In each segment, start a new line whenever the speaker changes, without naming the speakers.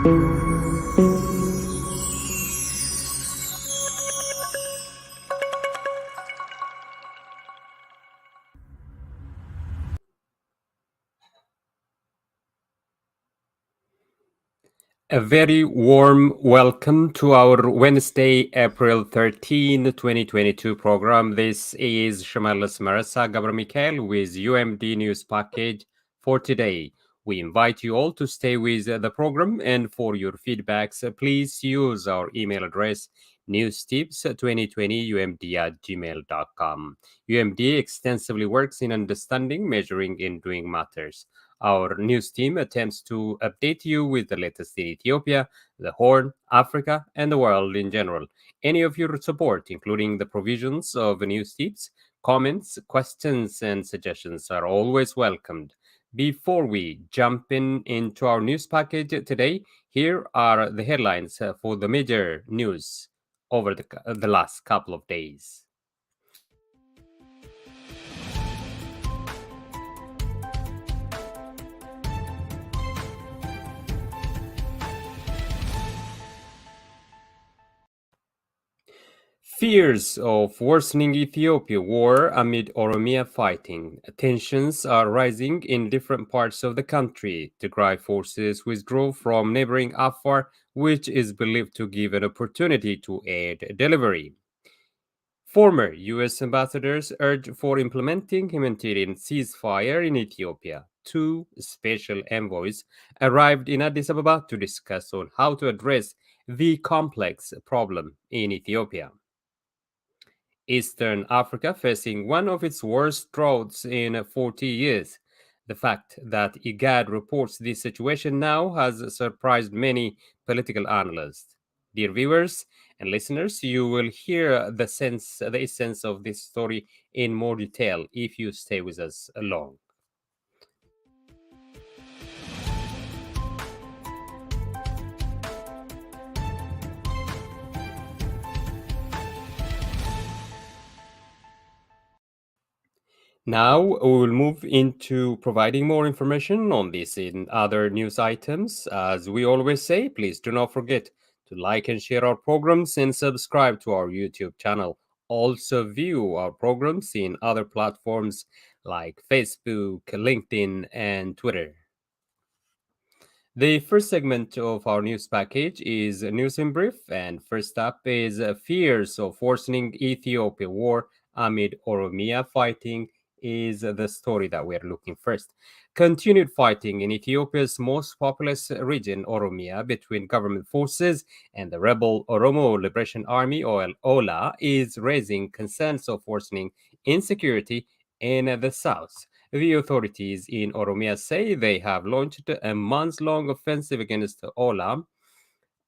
A very warm welcome to our Wednesday, April 13, 2022 program. This is Shimelis Gebremichael with UMD News Package for today. We invite you all to stay with the program, and for your feedbacks, please use our email address newstips2020umd@gmail.com. UMD extensively works in understanding, measuring, and doing matters. Our news team attempts to update you with the latest in Ethiopia, the Horn, Africa, and the world in general. Any of your support, including the provisions of news tips, comments, questions, and suggestions, are always welcomed. Before we jump into our news package today, here are the headlines for the major news over the last couple of days. Fears of worsening Ethiopia war amid Oromia fighting. Tensions are rising in different parts of the country. Tigray forces withdraw from neighboring Afar, which is believed to give an opportunity to aid delivery. Former U.S. ambassadors urge for implementing humanitarian ceasefire in Ethiopia. Two special envoys arrived in Addis Ababa to discuss on how to address the complex problem in Ethiopia. Eastern Africa facing one of its worst droughts in 40 years. The fact that IGAD reports this situation now has surprised many political analysts. Dear viewers and listeners, you will hear the essence of this story in more detail if you stay with us long. Now we will move into providing more information on this in other news items. As we always say, please do not forget to like and share our programs and subscribe to our YouTube channel. Also view our programs in other platforms like Facebook, LinkedIn, and Twitter. The first segment of our news package is News in Brief, and first up is Fears of Worsening Ethiopia War amid Oromia fighting is the story that we're looking first. Continued fighting in Ethiopia's most populous region, Oromia, between government forces and the rebel Oromo Liberation Army, or OLA, is raising concerns of worsening insecurity in the south. The authorities in Oromia say they have launched a months-long offensive against Ola,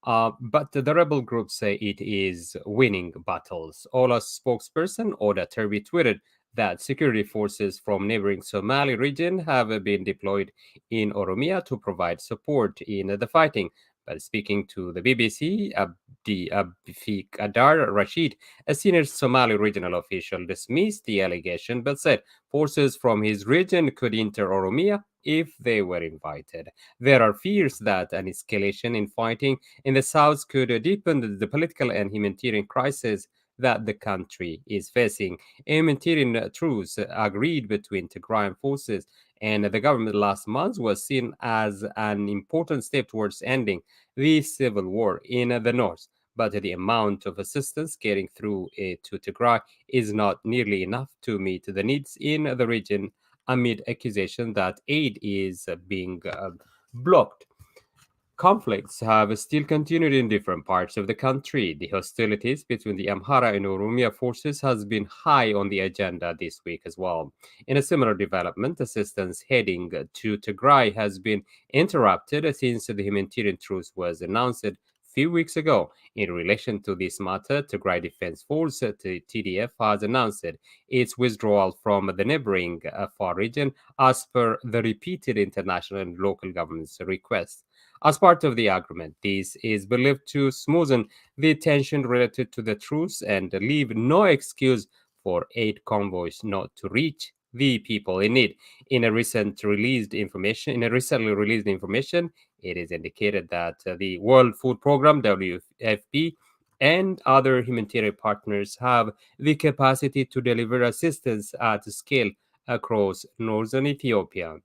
but the rebel group say it is winning battles. Ola's spokesperson, Oda Terbi, tweeted that security forces from neighboring Somali region have been deployed in Oromia to provide support in the fighting. But speaking to the BBC, Abdi Adar Rashid, a senior Somali regional official, dismissed the allegation but said forces from his region could enter Oromia if they were invited. There are fears that an escalation in fighting in the south could deepen the political and humanitarian crisis that the country is facing. A humanitarian truce agreed between Tigrayan forces and the government last month was seen as an important step towards ending the civil war in the north. But the amount of assistance getting through to Tigray is not nearly enough to meet the needs in the region amid accusation that aid is being blocked. Conflicts have still continued in different parts of the country. The hostilities between the Amhara and Oromia forces has been high on the agenda this week as well. In a similar development, assistance heading to Tigray has been interrupted since the humanitarian truce was announced a few weeks ago. In relation to this matter, Tigray Defense Force, TDF, has announced its withdrawal from the neighboring Afar region as per the repeated international and local government's requests. As part of the agreement, this is believed to smoothen the tension related to the truce and leave no excuse for aid convoys not to reach the people in need. In a recently released information, it is indicated that the World Food Program (WFP) and other humanitarian partners have the capacity to deliver assistance at scale across northern Ethiopia.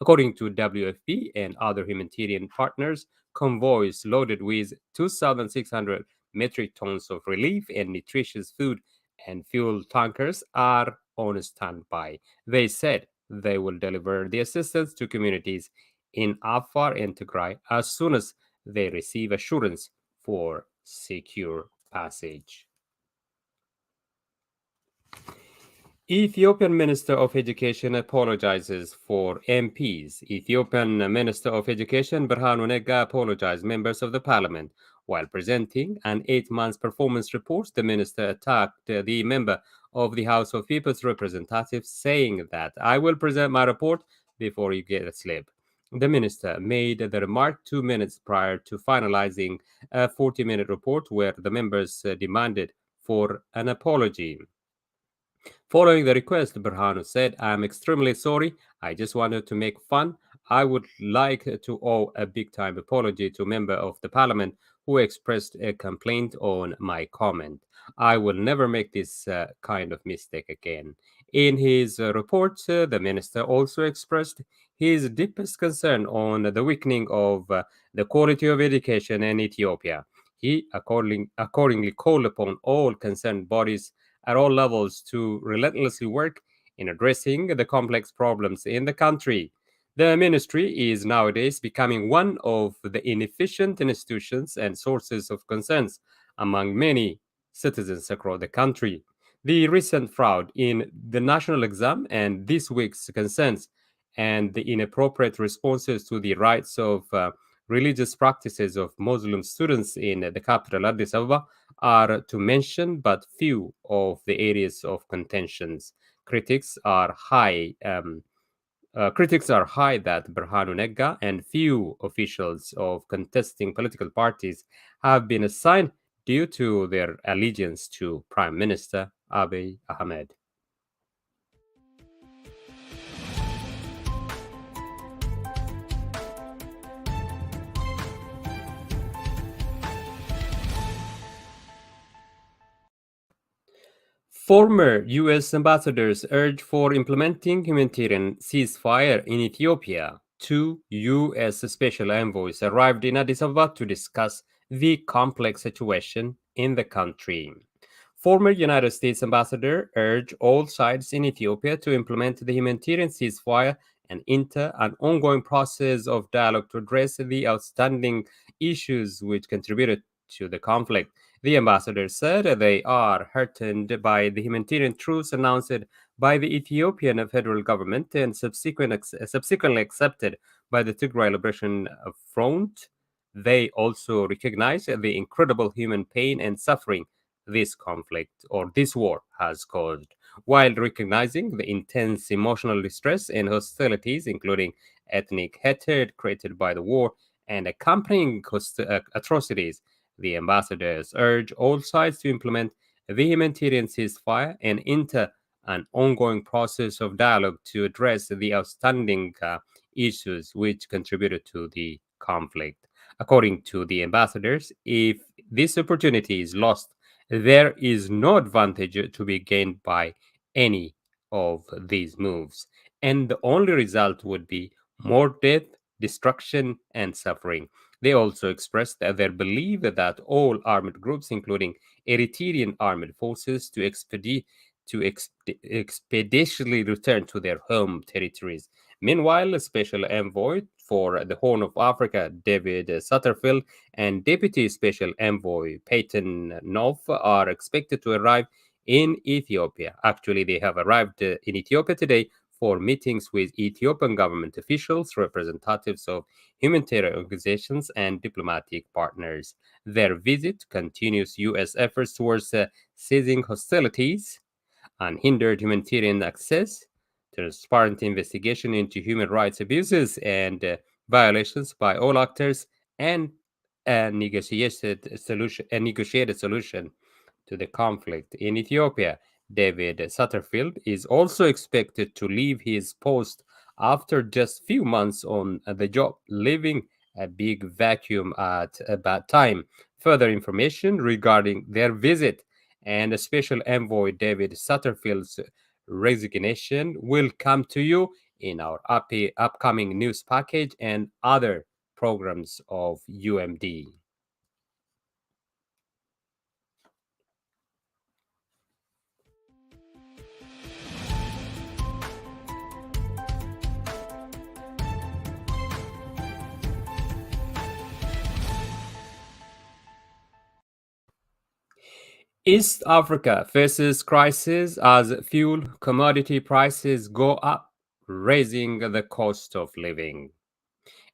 According to WFP and other humanitarian partners, convoys loaded with 2,600 metric tons of relief and nutritious food and fuel tankers are on standby. They said they will deliver the assistance to communities in Afar and Tigray as soon as they receive assurance for secure passage. Ethiopian Minister of Education apologizes for MPs. Ethiopian Minister of Education Berhanu Nega apologized members of the parliament. While presenting an 8 month performance report, the minister attacked the member of the House of People's Representatives, saying that I will present my report before you get a slip. The minister made the remark 2 minutes prior to finalizing a 40-minute report where the members demanded for an apology. Following the request, Berhanu said, I am extremely sorry. I just wanted to make fun. I would like to owe a big time apology to a member of the parliament who expressed a complaint on my comment. I will never make this kind of mistake again. In his report, the minister also expressed his deepest concern on the weakening of the quality of education in Ethiopia. He accordingly called upon all concerned bodies at all levels to relentlessly work in addressing the complex problems in the country. The ministry is nowadays becoming one of the inefficient institutions and sources of concerns among many citizens across the country. The recent fraud in the national exam and this week's concerns and the inappropriate responses to the rights of religious practices of Muslim students in the capital Addis Ababa are to mention but few of the areas of contentions. Critics are high. Critics are high that Berhanu Nega and few officials of contesting political parties have been assigned due to their allegiance to Prime Minister Abiy Ahmed. Former U.S. ambassadors urge for implementing humanitarian ceasefire in Ethiopia. Two U.S. special envoys arrived in Addis Ababa to discuss the complex situation in the country. Former United States ambassador urged all sides in Ethiopia to implement the humanitarian ceasefire and enter an ongoing process of dialogue to address the outstanding issues which contributed to the conflict. The ambassador said they are heartened by the humanitarian truce announced by the Ethiopian federal government and subsequently accepted by the Tigray Liberation Front. They also recognize the incredible human pain and suffering this conflict or this war has caused, while recognizing the intense emotional distress and hostilities, including ethnic hatred created by the war and accompanying atrocities. The ambassadors urge all sides to implement the humanitarian ceasefire and enter an ongoing process of dialogue to address the outstanding issues which contributed to the conflict. According to the ambassadors, if this opportunity is lost, there is no advantage to be gained by any of these moves, and the only result would be more death, destruction, and suffering. They also expressed their belief that all armed groups, including Eritrean armed forces, expeditiously return to their home territories. Meanwhile, a special envoy for the Horn of Africa, David Satterfield, and Deputy Special Envoy Peyton Nov are expected to arrive in Ethiopia. Actually, they have arrived in Ethiopia today for meetings with Ethiopian government officials, representatives of humanitarian organizations, and diplomatic partners. Their visit continues U.S. efforts towards ceasing hostilities, unhindered humanitarian access, transparent investigation into human rights abuses and violations by all actors, and a negotiated solution to the conflict in Ethiopia. David Satterfield, is also expected to leave his post after just few months on the job, leaving a big vacuum at a bad time. Further information regarding their visit and Special Envoy David Satterfield's resignation will come to you in our upcoming news package and other programs of UMD. East Africa faces crisis as fuel commodity prices go up, raising the cost of living.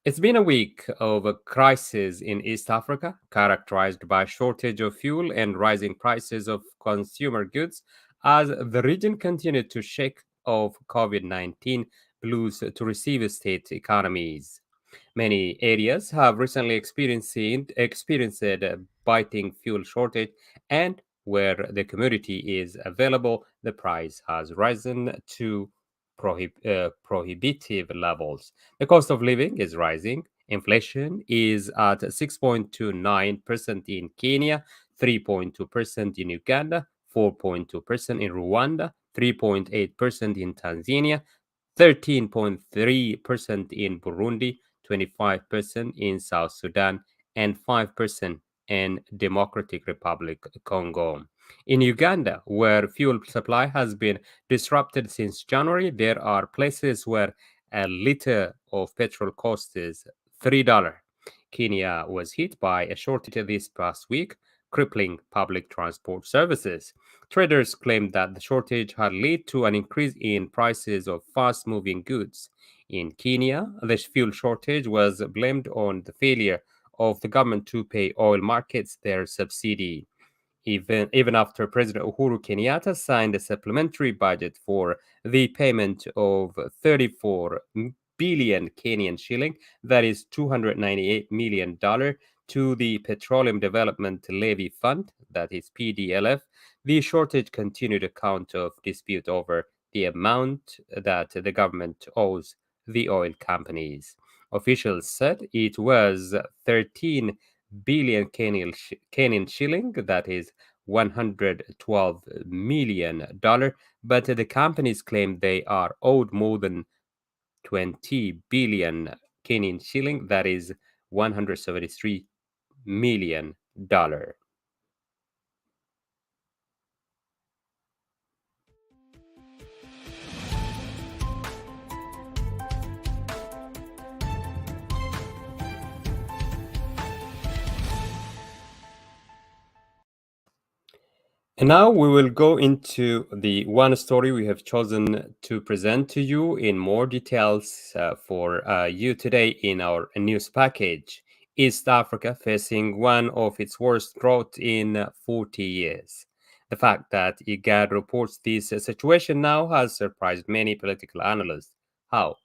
It's been a week of a crisis in East Africa, characterized by shortage of fuel and rising prices of consumer goods as the region continued to shake off COVID-19 blues to receive state economies. Many areas have recently experienced a biting fuel shortage, and where the commodity is available, the price has risen to prohibitive levels. The cost of living is rising. Inflation is at 6.29% in Kenya, 3.2% in Uganda, 4.2% in Rwanda, 3.8% in Tanzania, 13.3% in Burundi, 25% in South Sudan, and 5% in Democratic Republic Congo. In Uganda, where fuel supply has been disrupted since January, there are places where a liter of petrol costs $3. Kenya was hit by a shortage this past week, crippling public transport services. Traders claimed that the shortage had led to an increase in prices of fast moving goods. In Kenya, the fuel shortage was blamed on the failure of the government to pay oil markets their subsidy. Even after President Uhuru Kenyatta signed a supplementary budget for the payment of 34 billion Kenyan shilling, that is $298 million, to the Petroleum Development Levy Fund, that is PDLF, the shortage continued a count of dispute over the amount that the government owes the oil companies. Officials said it was 13 billion Kenyan shilling, that is $112 million, but the companies claim they are owed more than 20 billion Kenyan shilling, that is $173 million. And now we will go into the one story we have chosen to present to you in more details for you today in our news package. East Africa facing one of its worst growth in 40 years. The fact that IGAD reports this situation now has surprised many political analysts. How?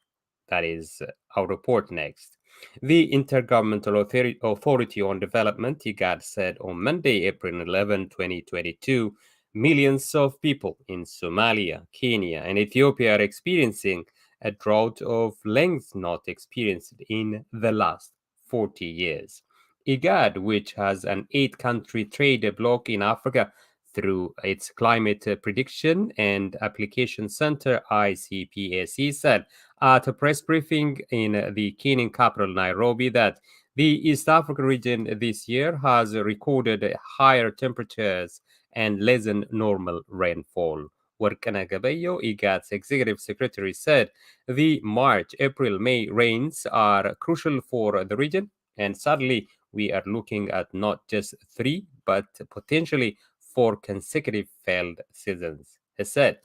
That is our report next. The Intergovernmental Authority on Development, IGAD, said on Monday, April 11, 2022, millions of people in Somalia, Kenya, and Ethiopia are experiencing a drought of length not experienced in the last 40 years. IGAD, which has an 8 country trade bloc in Africa through its Climate Prediction and Application Center, ICPAC, said at a press briefing in the Kenyan capital, Nairobi, that the East African region this year has recorded higher temperatures and less than normal rainfall. Warkana Gabeyo, IGAD's executive secretary, said the March, April, May rains are crucial for the region, and sadly, we are looking at not just 3, but potentially 4 consecutive failed seasons, he said.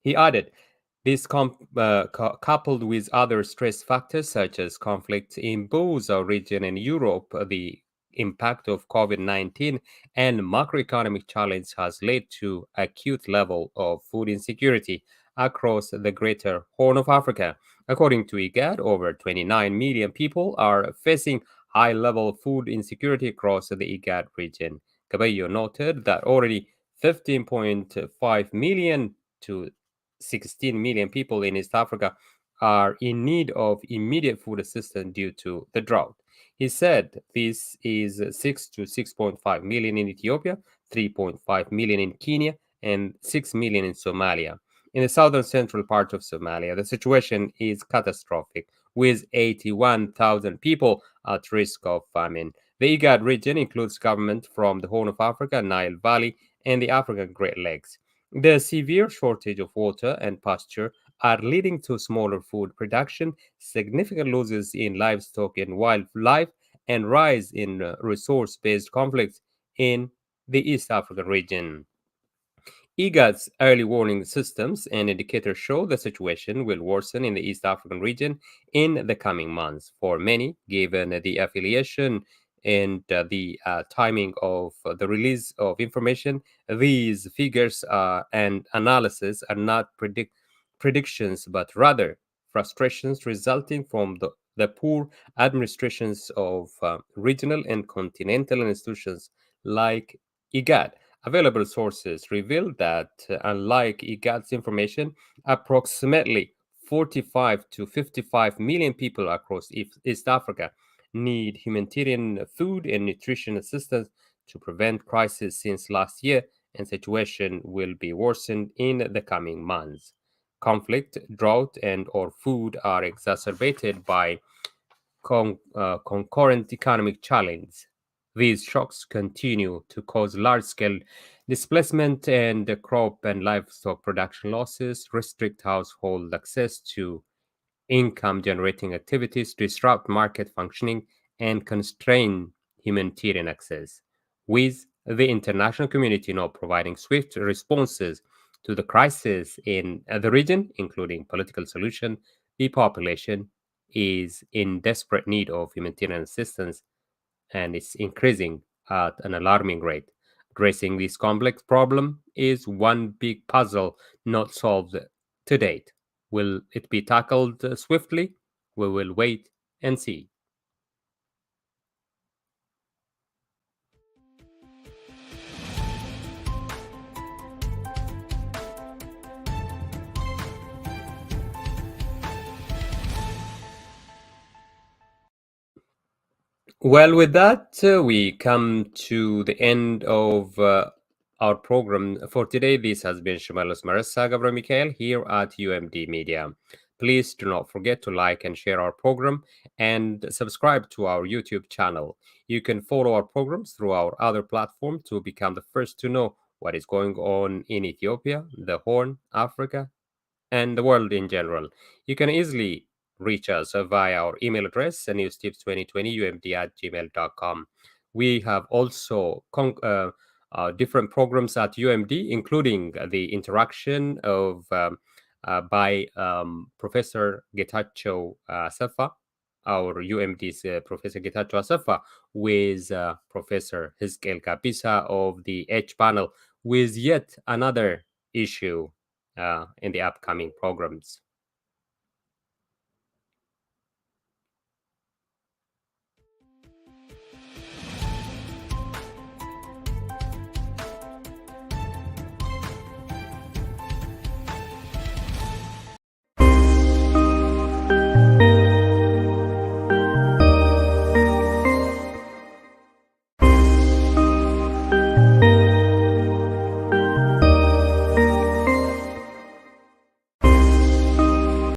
He added, this coupled with other stress factors such as conflicts in both our region and Europe, the impact of COVID-19 and macroeconomic challenge has led to acute level of food insecurity across the greater Horn of Africa. According to IGAD, over 29 million people are facing high-level food insecurity across the IGAD region. Cabello noted that already 15.5 million to 16 million people in East Africa are in need of immediate food assistance due to the drought. He said this is 6 to 6.5 million in Ethiopia, 3.5 million in Kenya, and 6 million in Somalia. In the southern central part of Somalia, the situation is catastrophic, with 81,000 people at risk of famine. The IGAD region includes government from the Horn of Africa, Nile Valley, and the African Great Lakes. The severe shortage of water and pasture are leading to smaller food production, significant losses in livestock and wildlife, and rise in resource based conflicts in the East African region. IGAD's early warning systems and indicators show the situation will worsen in the East African region in the coming months. For many, given the affiliation and the timing of the release of information, these figures and analysis are not predictions, but rather frustrations resulting from the poor administrations of regional and continental institutions like IGAD. Available sources reveal that, unlike IGAD's information, approximately 45 to 55 million people across East Africa need humanitarian food and nutrition assistance to prevent crisis since last year, and situation will be worsened in the coming months. Conflict, drought, and or food are exacerbated by concurrent economic challenge. These shocks continue to cause large scale displacement and crop and livestock production losses, restrict household access to income generating activities, disrupt market functioning, and constrain humanitarian access. With the international community not providing swift responses to the crisis in the region, including political solution, the population is in desperate need of humanitarian assistance, and it's increasing at an alarming rate. Addressing this complex problem is one big puzzle not solved to date. Will it be tackled swiftly? We will wait and see. Well, with that, we come to the end of our program for today. This has been Shimelis Marissa Gebremichael here at UMD Media. Please do not forget to like and share our program and subscribe to our YouTube channel. You can follow our programs through our other platform to become the first to know what is going on in Ethiopia, the Horn, Africa, and the world in general. You can easily reach us via our email address, newstips2020umd@gmail.com. We have also different programs at UMD, including the interaction of by Professor Getachew Safa, our UMD's Professor Getachew Safa, with Professor Hizkel Kapisa of the H panel, with yet another issue in the upcoming programs.